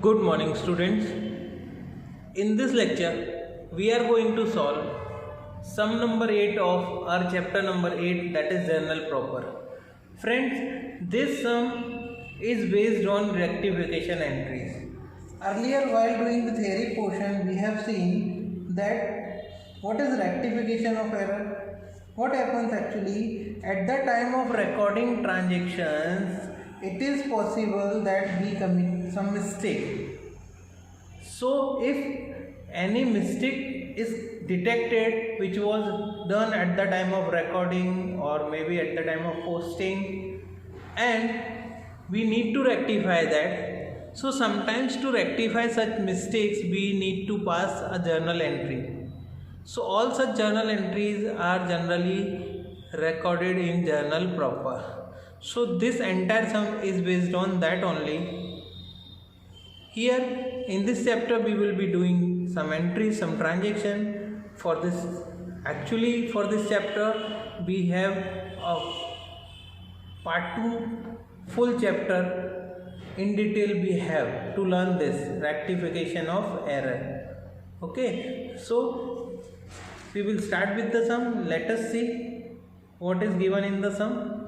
Good morning, students. In this lecture, we are going to solve sum number 8 of our chapter number 8, that is journal proper. Friends, this sum is based on rectification entries. Earlier, while doing the theory portion, we have seen that what is rectification of error? What happens actually at the time of recording transactions? It is possible that we commit some mistake. So if any mistake is detected which was done at the time of recording or maybe at the time of posting, and we need to rectify that, so sometimes to rectify such mistakes we need to pass a journal entry. So all such journal entries are generally recorded in journal proper. So this entire sum is based on that only. Here in this chapter we will be doing some entries, some transaction for this. Actually for this chapter we have a part 2 full chapter in detail. We have to learn this rectification of error. Okay, so we will start with the sum. Let us see what is given in the sum.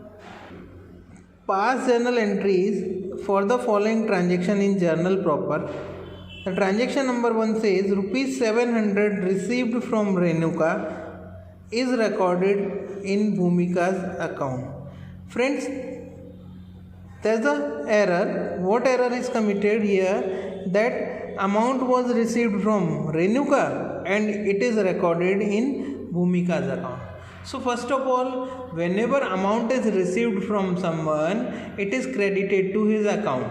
Pass journal entries for the following transaction in journal proper. The transaction number 1 says rupees 700 received from Renuka is recorded in Bhumika's account. Friends, there is a error. What error is committed here? That amount was received from Renuka and it is recorded in Bhumika's account. So first of all, whenever amount is received from someone, it is credited to his account.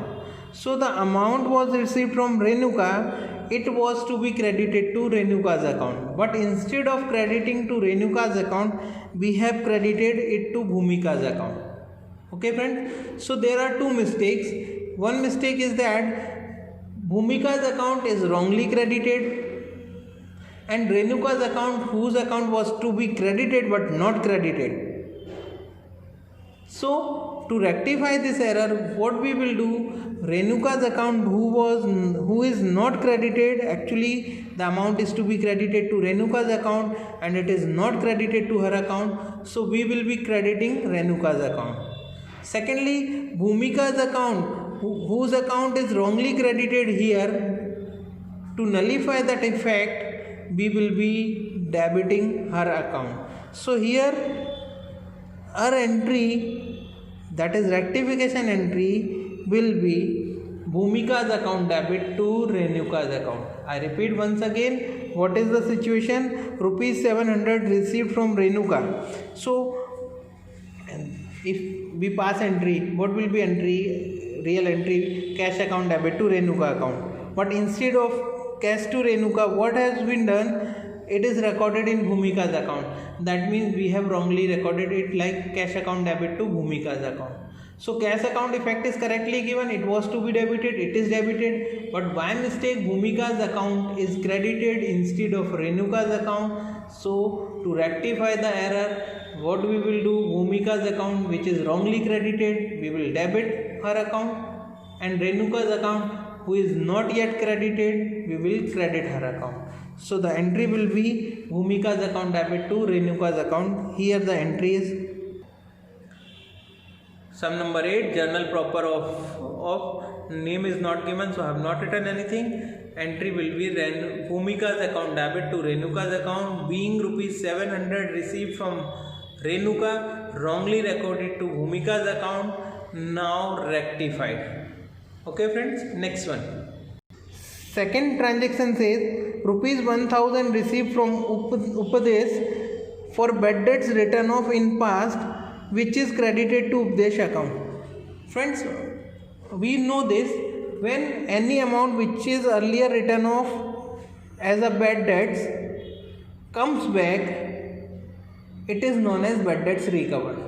So the amount was received from Renuka, it was to be credited to Renuka's account. But instead of crediting to Renuka's account, we have credited it to Bhumika's account. Okay friends, so there are two mistakes. One mistake is that Bhumika's account is wrongly credited and Renuka's account, whose account was to be credited but not credited. So to rectify this error, what we will do, Renuka's account who is not credited, actually the amount is to be credited to Renuka's account and it is not credited to her account, so we will be crediting Renuka's account. Secondly, Bhumika's account, whose account is wrongly credited here, to nullify that effect, we will be debiting her account. So here our entry, that is rectification entry, will be Bhumika's account debit to Renuka's account. I repeat once again, what is the situation? Rupees 700 received from Renuka. So if we pass entry, what will be entry? Real entry, cash account debit to Renuka account. But instead of cash to Renuka, what has been done? It is recorded in Bhumika's account. That means we have wrongly recorded it like cash account debit to Bhumika's account. So cash account effect is correctly given. It was to be debited. It is debited. But by mistake Bhumika's account is credited instead of Renuka's account. So to rectify the error, what we will do? Bhumika's account, which is wrongly credited, we will debit her account, and Renuka's account, who is not yet credited, we will credit her account. So the entry will be Bhumika's account debit to Renuka's account. Here the entry is sum number 8, journal proper of name is not given, so I have not written anything. Entry will be Bhumika's account debit to Renuka's account, being rupees 700 received from Renuka, wrongly recorded to Bhumika's account, now rectified. Okay friends, next one. Second transaction says rupees 1000 received from Upadesh for bad debts written off in past, which is credited to Upadesh account. Friends, we know this, when any amount which is earlier written off as a bad debts comes back, it is known as bad debts recovered.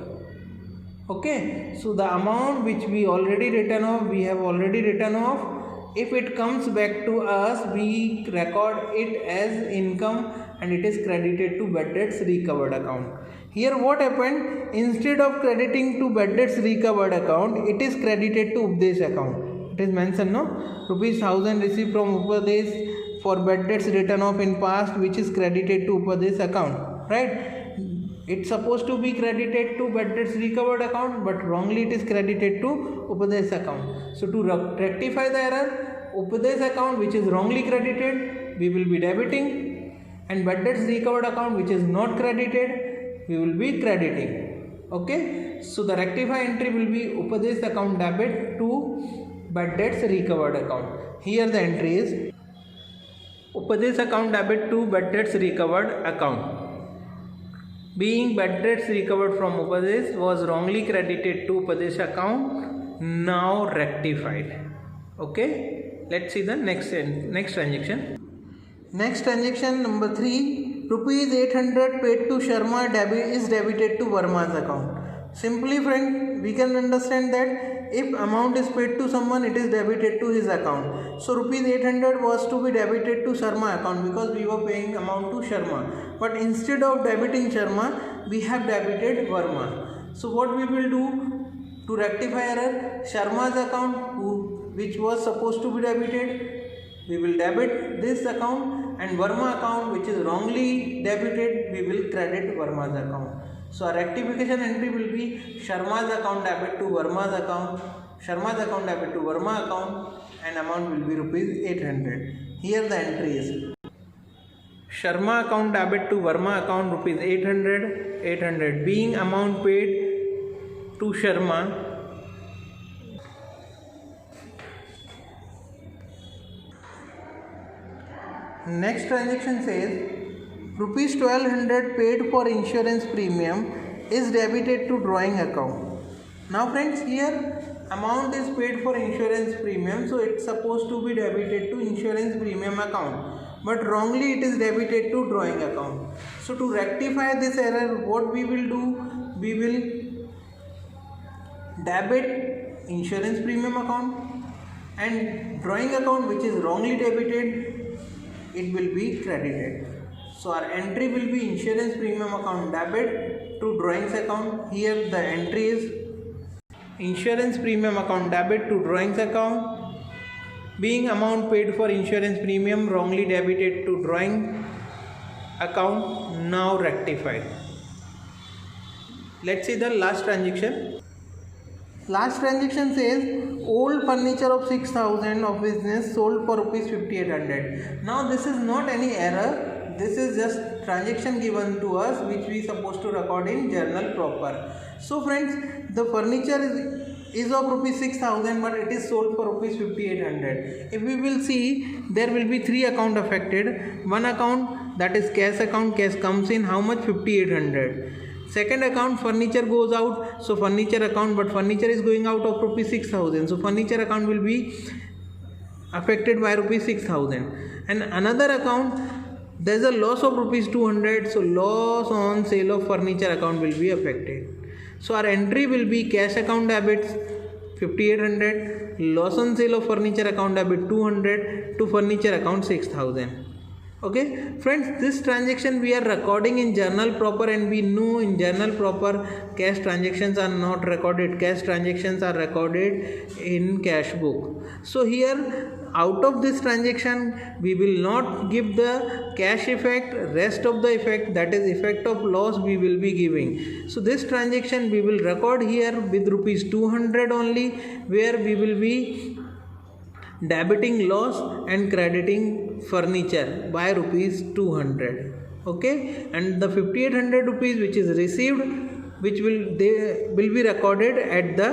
Okay, so the amount which we already written off, we have already written off, if it comes back to us, we record it as income and it is credited to bad debts recovered account. Here what happened, instead of crediting to bad debts recovered account, it is credited to Upadesh account. It is mentioned, no? Rupees 1000 received from Upadesh for bad debts written off in past, which is credited to Upadesh account, right? It's supposed to be credited to bad debts recovered account, but wrongly it is credited to Upadesh account. So to rectify the error, Upadesh account which is wrongly credited, we will be debiting, and bad debts recovered account which is not credited, we will be crediting. Okay, so the rectify entry will be Upadesh account debit to bad debts recovered account. Here the entry is Upadesh account debit to bad debts recovered account. Being bad debts recovered from Upadesh was wrongly credited to Upadesh account, now rectified. Okay, let's see the next transaction. Next transaction number 3, rupees 800 paid to Sharma is debited to Verma's account. Simply friend, we can understand that if amount is paid to someone, it is debited to his account. So rupees 800 was to be debited to Sharma account because we were paying amount to Sharma. But instead of debiting Sharma, we have debited Verma. So what we will do to rectify error? Sharma's account, which was supposed to be debited, we will debit this account, and Verma account, which is wrongly debited, we will credit Verma's account. So our rectification entry will be Sharma's account debit to Verma's account, Sharma's account debit to Verma account, and amount will be rupees 800. Here the entry is Sharma account debit to Verma account rupees 800 being amount paid to Sharma. Next transaction says rupees 1200 paid for insurance premium is debited to drawing account. Now friends, here amount is paid for insurance premium, so it's supposed to be debited to insurance premium account, but wrongly it is debited to drawing account. So to rectify this error, what we will do, we will debit insurance premium account, and drawing account which is wrongly debited, it will be credited. So our entry will be insurance premium account debit to drawings account. Here the entry is insurance premium account debit to drawings account, being amount paid for insurance premium wrongly debited to drawing account, now rectified. Let's see the last transaction. Last transaction says old furniture of 6,000 of business sold for rupees 5,800. Now this is not any error. This is just transaction given to us which we supposed to record in journal proper. So friends, the furniture is of rupees 6,000 but it is sold for rupees 5,800. If we will see, there will be 3 account affected. One account, that is cash account, cash comes in, how much? 5,800. Second account, furniture goes out, so furniture account, but furniture is going out of rupees 6,000, so furniture account will be affected by rupees 6,000. And another account, there is a loss of rupees 200, so loss on sale of furniture account will be affected. So our entry will be cash account debits 5,800, loss on sale of furniture account debit 200 to furniture account 6,000. Okay friends, this transaction we are recording in journal proper, and we know in journal proper cash transactions are not recorded. Cash transactions are recorded in cash book. So here out of this transaction we will not give the cash effect, rest of the effect, that is effect of loss, we will be giving. So this transaction we will record here with rupees 200 only, where we will be debiting loss and crediting furniture by rupees 200. Okay, and the 5,800 rupees which is received, which will be recorded at the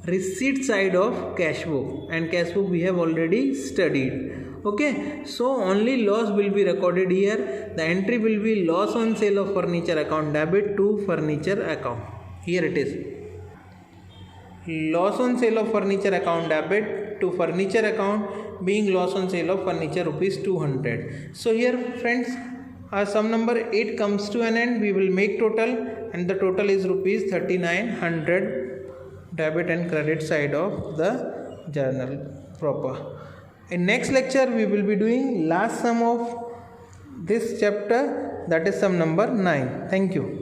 receipt side of cash book, and cash book we have already studied. Okay, so only loss will be recorded here. The entry will be loss on sale of furniture account debit to furniture account. Here it is, loss on sale of furniture account debit to furniture account, being loss on sale of furniture rupees 200. So here friends, our sum number 8 comes to an end. We will make total, and the total is rupees 3,900 debit and credit side of the journal proper. In next lecture we will be doing last sum of this chapter, that is sum number 9. Thank you.